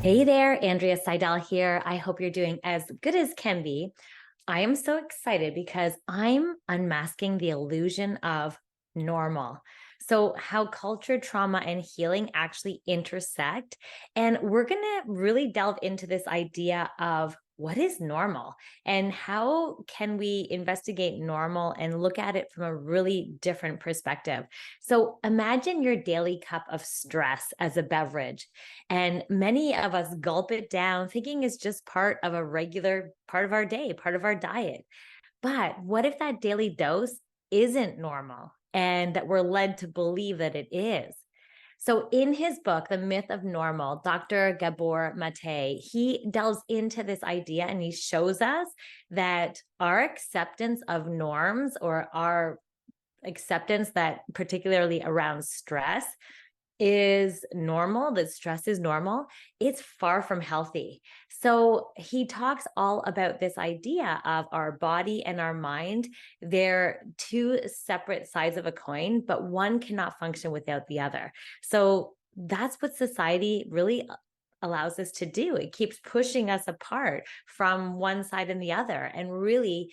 Hey there, Andrea Seydel here. I hope you're doing as good as can be. I am so excited because I'm unmasking the illusion of normal. So, how culture, trauma, and healing actually intersect. And we're going to really delve into this idea of what is normal and how can we investigate normal and look at it from a really different perspective. So, imagine your daily cup of stress as a beverage. And many of us gulp it down, thinking it's just part of a regular part of our day, part of our diet. But what if that daily dose isn't normal and that we're led to believe that it is? So, in his book, The Myth of Normal, Dr. Gabor Mate, he delves into this idea and he shows us that our acceptance of norms or our acceptance that, particularly around stress, is normal, that stress is normal, it's far from healthy. So he talks all about this idea of our body and our mind. They're two separate sides of a coin, but one cannot function without the other. So that's what society really allows us to do. It keeps pushing us apart from one side and the other, and really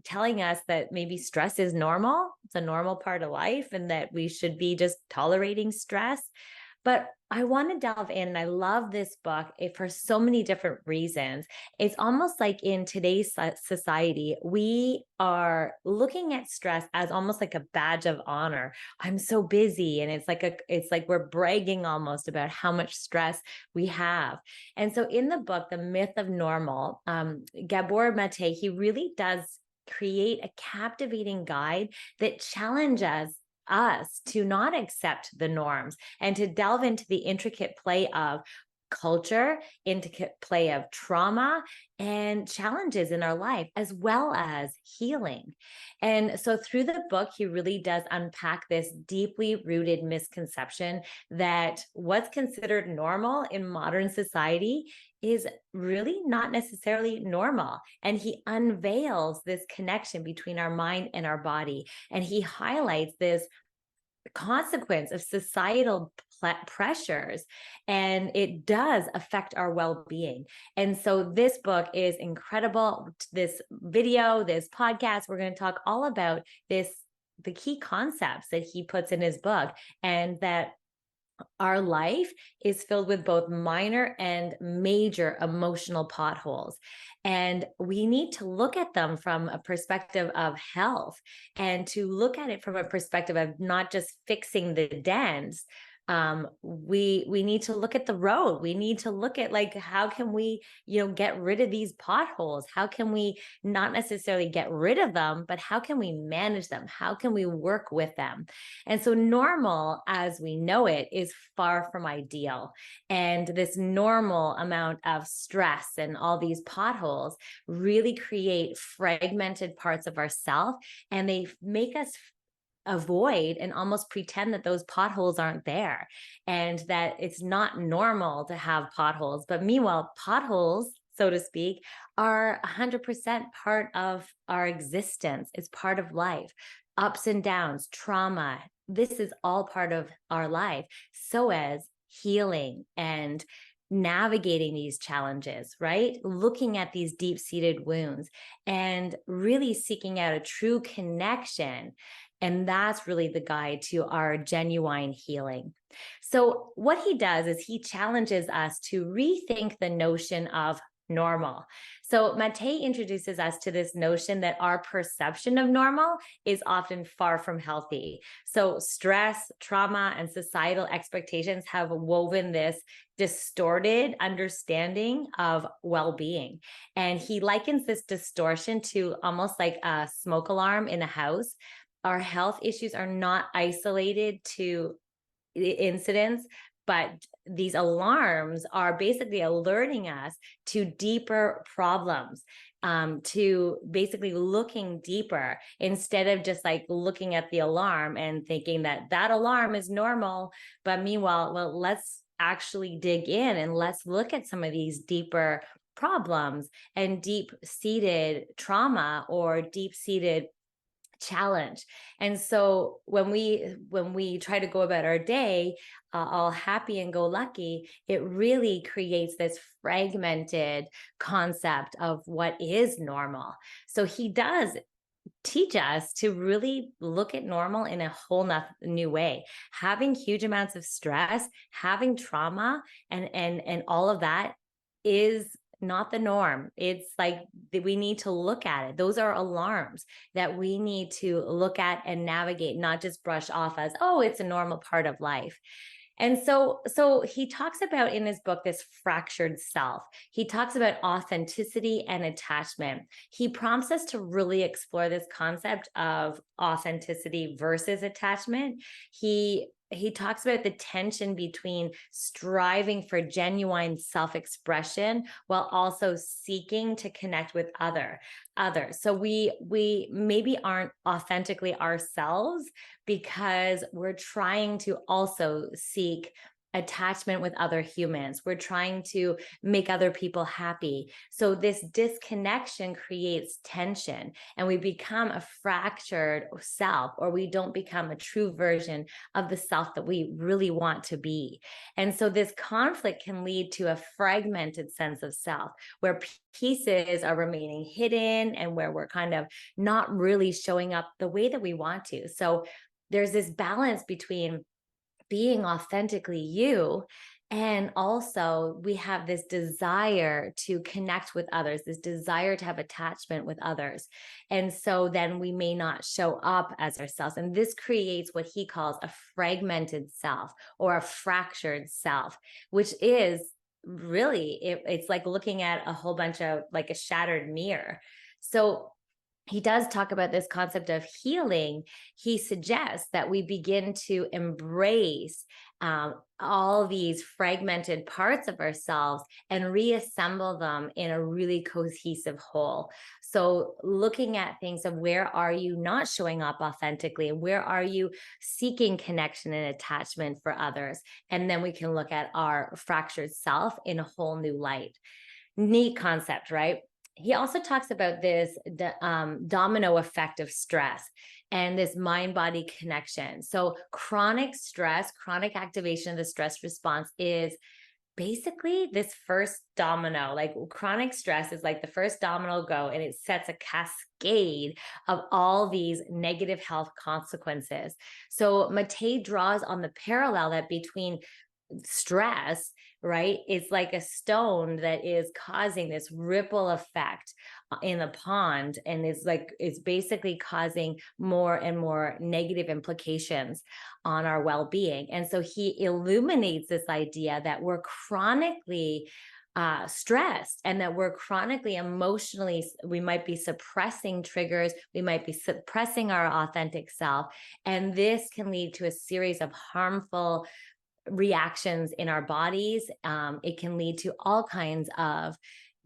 telling us that maybe stress is normal. It's a normal part of life and that we should be just tolerating stress. But I want to delve in, and I love this book for so many different reasons. It's almost like in today's society, we are looking at stress as almost like a badge of honor. I'm so busy, and it's like we're bragging almost about how much stress we have. And so, in the book, The Myth of Normal, Gabor Mate, he really does create a captivating guide that challenges us to not accept the norms and to delve into the intricate play of culture, intricate play of trauma and challenges in our life, as well as healing. And so through the book, he really does unpack this deeply rooted misconception that what's considered normal in modern society is really not necessarily normal. And he unveils this connection between our mind and our body. And he highlights this consequence of societal pressures, and it does affect our well-being. And so this book is incredible. This video, this podcast, we're going to talk all about this, the key concepts that he puts in his book, and that our life is filled with both minor and major emotional potholes. And we need to look at them from a perspective of health and to look at it from a perspective of not just fixing the dents. We need to look at the road. We need to look at, like, how can we, get rid of these potholes? How can we not necessarily get rid of them, but how can we manage them? How can we work with them? And so normal as we know it is far from ideal. And this normal amount of stress and all these potholes really create fragmented parts of ourself, and they make us avoid and almost pretend that those potholes aren't there and that it's not normal to have potholes. But meanwhile, potholes, so to speak, are 100% part of our existence. It's part of life. Ups and downs, trauma, this is all part of our life. So as healing and navigating these challenges, right? Looking at these deep-seated wounds and really seeking out a true connection. And that's really the guide to our genuine healing. So what he does is he challenges us to rethink the notion of normal. So Mate introduces us to this notion that our perception of normal is often far from healthy. So stress, trauma, and societal expectations have woven this distorted understanding of well-being. And he likens this distortion to almost like a smoke alarm in a house. Our health issues are not isolated to incidents, but these alarms are basically alerting us to deeper problems, to basically looking deeper instead of just like looking at the alarm and thinking that that alarm is normal. But meanwhile, well, let's actually dig in and let's look at some of these deeper problems and deep-seated trauma or deep-seated challenge. And so when we try to go about our day all happy and go lucky, it really creates this fragmented concept of what is normal. So he does teach us to really look at normal in a whole new way. Having huge amounts of stress, having trauma, and all of that is not the norm. It's like we need to look at it. Those are alarms that we need to look at and navigate, not just brush off as, oh, it's a normal part of life. And so he talks about in his book this fractured self. He talks about authenticity and attachment. He prompts us to really explore this concept of authenticity versus attachment. He talks about the tension between striving for genuine self-expression while also seeking to connect with others. So we maybe aren't authentically ourselves because we're trying to also seek attachment with other humans. We're trying to make other people happy. So this disconnection creates tension and we become a fractured self, or we don't become a true version of the self that we really want to be. And so this conflict can lead to a fragmented sense of self where pieces are remaining hidden and where we're kind of not really showing up the way that we want to. So there's this balance between being authentically you, and also we have this desire to connect with others, this desire to have attachment with others. And so then we may not show up as ourselves. And this creates what he calls a fragmented self or a fractured self, which is really, it's like looking at a whole bunch of like a shattered mirror. So he does talk about this concept of healing. He suggests that we begin to embrace all these fragmented parts of ourselves and reassemble them in a really cohesive whole. So looking at things of where are you not showing up authentically, and where are you seeking connection and attachment for others? And then we can look at our fractured self in a whole new light. Neat concept, right? He also talks about this domino effect of stress and this mind-body connection. So chronic stress, chronic activation of the stress response is basically this first domino. Like chronic stress is like the first domino go, and it sets a cascade of all these negative health consequences. So Mattei draws on the parallel that between stress, right? It's like a stone that is causing this ripple effect in the pond, and it's basically causing more and more negative implications on our well-being. And so he illuminates this idea that we're chronically stressed, and that we're chronically emotionally, we might be suppressing triggers, we might be suppressing our authentic self, and this can lead to a series of harmful reactions in our bodies. It can lead to all kinds of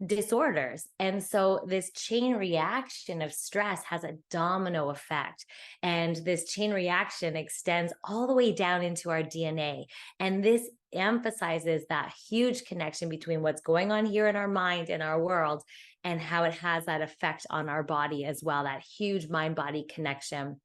disorders. And so this chain reaction of stress has a domino effect. And this chain reaction extends all the way down into our DNA. And this emphasizes that huge connection between what's going on here in our mind and our world, and how it has that effect on our body as well, that huge mind-body connection.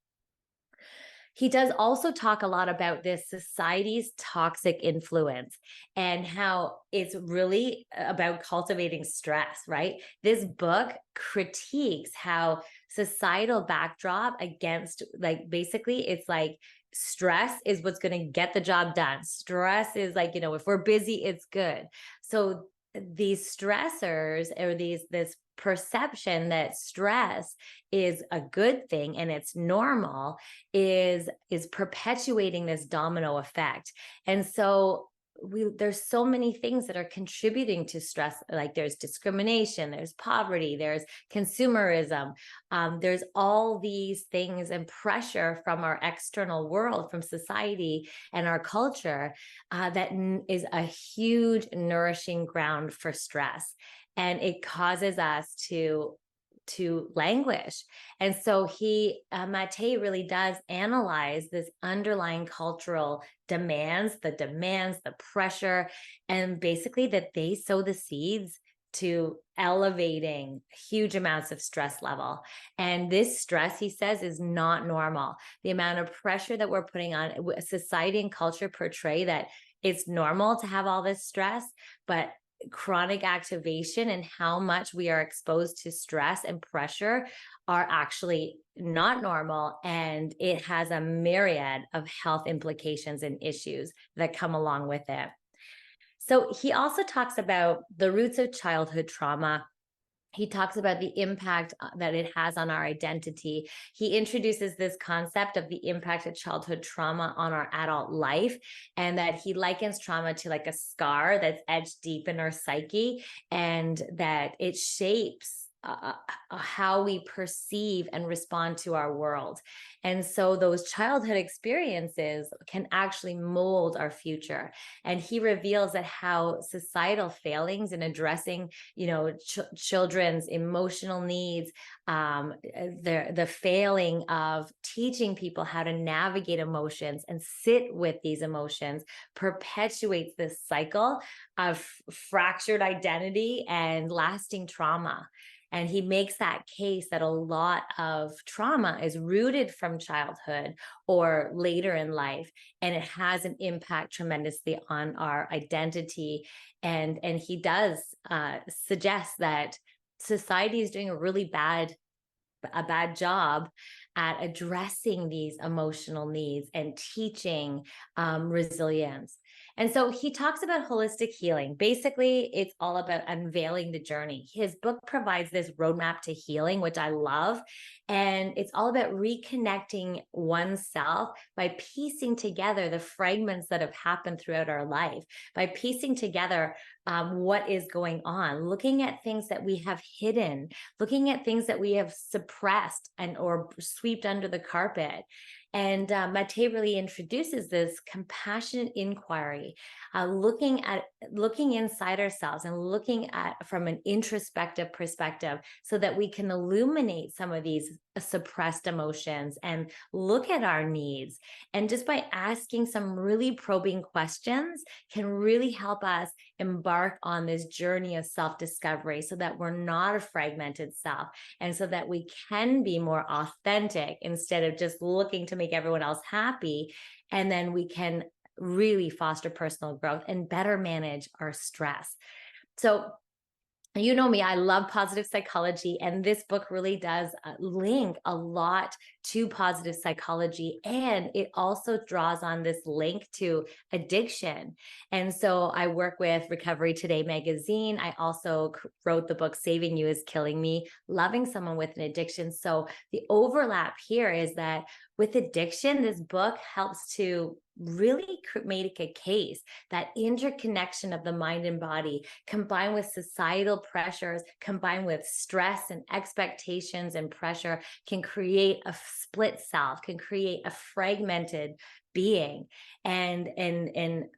He does also talk a lot about this society's toxic influence and how it's really about cultivating stress, right? This book critiques how societal backdrop against, like, basically it's like stress is what's going to get the job done. Stress is like, if we're busy, it's good. So these stressors, or this perception that stress is a good thing and it's normal, is perpetuating this domino effect. And so there's so many things that are contributing to stress. Like there's discrimination, there's poverty, there's consumerism, there's all these things and pressure from our external world, from society and our culture, that is a huge nourishing ground for stress, and it causes us to languish. And so Mattei really does analyze this underlying cultural demands, the pressure, and basically that they sow the seeds to elevating huge amounts of stress level. And this stress, he says, is not normal. The amount of pressure that we're putting on society and culture portray that it's normal to have all this stress, but chronic activation and how much we are exposed to stress and pressure are actually not normal. And it has a myriad of health implications and issues that come along with it. So he also talks about the roots of childhood trauma. He talks about the impact that it has on our identity. He introduces this concept of the impact of childhood trauma on our adult life, and that he likens trauma to like a scar that's etched deep in our psyche, and that it shapes how we perceive and respond to our world. And so those childhood experiences can actually mold our future. And he reveals that how societal failings in addressing, children's emotional needs, the failing of teaching people how to navigate emotions and sit with these emotions perpetuates this cycle of fractured identity and lasting trauma. And he makes that case that a lot of trauma is rooted from childhood or later in life, and it has an impact tremendously on our identity. And he does suggest that society is doing a bad job at addressing these emotional needs and teaching resilience. And so he talks about holistic healing. Basically, it's all about unveiling the journey. His book provides this roadmap to healing, which I love. And it's all about reconnecting oneself by piecing together the fragments that have happened throughout our life, by piecing together what is going on, looking at things that we have hidden, looking at things that we have suppressed and or swept under the carpet. And Mate really introduces this compassionate inquiry, looking inside ourselves and looking at from an introspective perspective, so that we can illuminate some of these suppressed emotions and look at our needs. And just by asking some really probing questions can really help us embark on this journey of self-discovery, so that we're not a fragmented self, and so that we can be more authentic instead of just looking to make everyone else happy. And then we can really foster personal growth and better manage our stress. So, you know me, I love positive psychology, and this book really does link a lot to positive psychology, and it also draws on this link to addiction. And so I work with Recovery Today magazine. I also wrote the book Saving You Is Killing Me, Loving Someone with an Addiction. So the overlap here is that with addiction, this book helps to really make a case that interconnection of the mind and body, combined with societal pressures, combined with stress and expectations and pressure, can create a split self, can create a fragmented being, and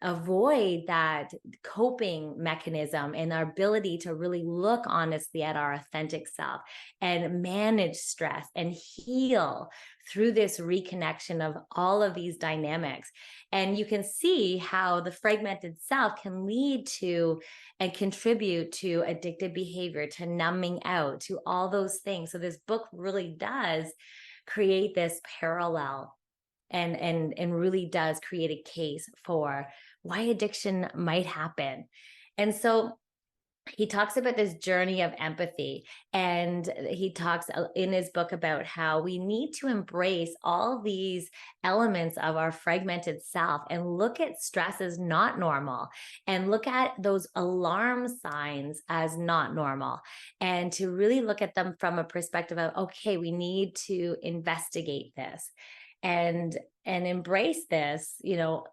avoid that coping mechanism and our ability to really look honestly at our authentic self and manage stress and heal through this reconnection of all of these dynamics. And you can see how the fragmented self can lead to and contribute to addictive behavior, to numbing out, to all those things. So this book really does create this parallel, and really does create a case for why addiction might happen. And so he talks about this journey of empathy, and he talks in his book about how we need to embrace all these elements of our fragmented self and look at stress as not normal, and look at those alarm signs as not normal, and to really look at them from a perspective of, okay, we need to investigate this and embrace this,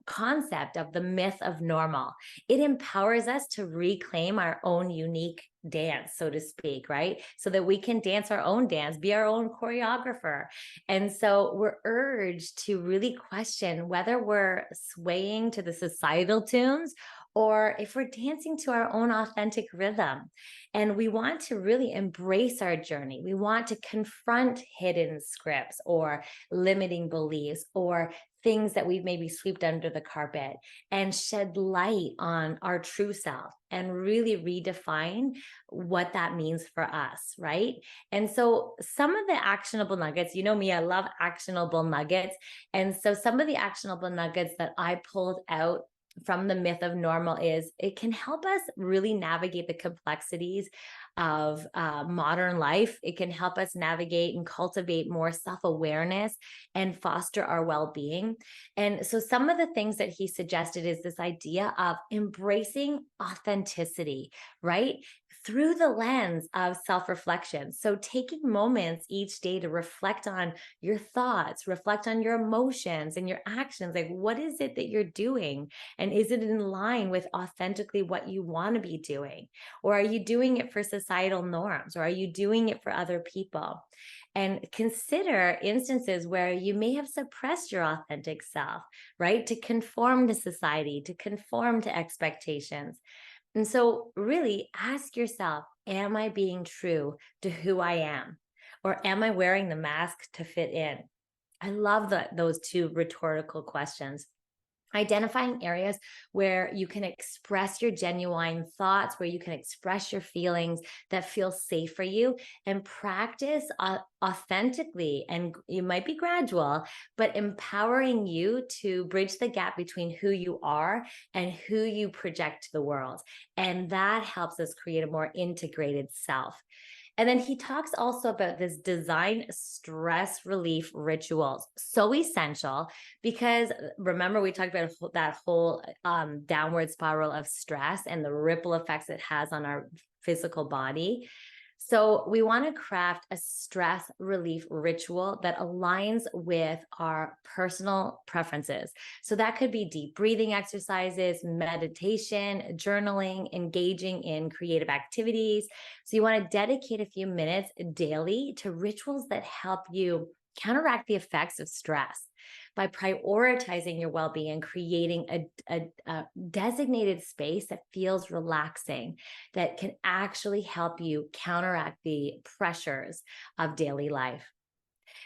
concept of the myth of normal. It empowers us to reclaim our own unique dance, so to speak, right? So that we can dance our own dance, be our own choreographer. And so we're urged to really question whether we're swaying to the societal tunes or if we're dancing to our own authentic rhythm. And we want to really embrace our journey. We want to confront hidden scripts or limiting beliefs or things that we've maybe swept under the carpet and shed light on our true self and really redefine what that means for us, right? And so some of the actionable nuggets, you know me, I love actionable nuggets. And so some of the actionable nuggets that I pulled out from the myth of normal is it can help us really navigate the complexities of modern life. It can help us navigate and cultivate more self-awareness and foster our well-being. And so some of the things that he suggested is this idea of embracing authenticity, right? Through the lens of self-reflection. So taking moments each day to reflect on your thoughts, reflect on your emotions and your actions. Like, what is it that you're doing? And is it in line with authentically what you want to be doing? Or are you doing it for societal norms? Or are you doing it for other people? And consider instances where you may have suppressed your authentic self, right? To conform to society, to conform to expectations. And so, really ask yourself, am I being true to who I am? Or am I wearing the mask to fit in? I love those two rhetorical questions. Identifying areas where you can express your genuine thoughts, where you can express your feelings that feel safe for you, and practice authentically. And you might be gradual, but empowering you to bridge the gap between who you are and who you project to the world. And that helps us create a more integrated self. And then he talks also about this design stress relief rituals. So essential because remember, we talked about that whole downward spiral of stress and the ripple effects it has on our physical body. So we want to craft a stress relief ritual that aligns with our personal preferences. So that could be deep breathing exercises, meditation, journaling, engaging in creative activities. So you want to dedicate a few minutes daily to rituals that help you counteract the effects of stress by prioritizing your well-being and creating a designated space that feels relaxing, that can actually help you counteract the pressures of daily life.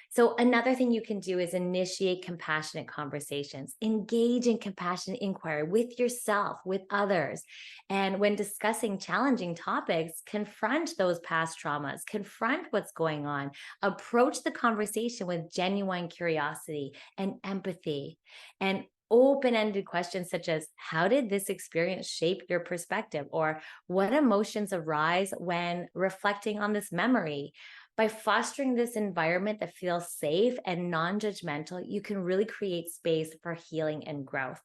So another thing you can do is initiate compassionate conversations, engage in compassionate inquiry with yourself, with others. And when discussing challenging topics, confront those past traumas, confront what's going on, approach the conversation with genuine curiosity and empathy. And open-ended questions such as, how did this experience shape your perspective? Or what emotions arise when reflecting on this memory? By fostering this environment that feels safe and non-judgmental, you can really create space for healing and growth.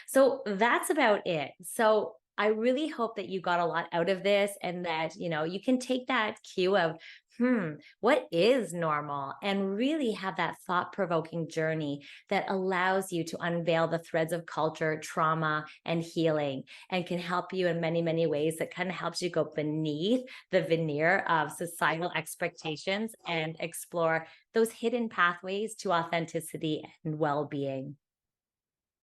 So that's about it. So I really hope that you got a lot out of this and that, you can take that cue of, what is normal? And really have that thought-provoking journey that allows you to unveil the threads of culture, trauma, and healing, and can help you in many, many ways that kind of helps you go beneath the veneer of societal expectations and explore those hidden pathways to authenticity and well-being.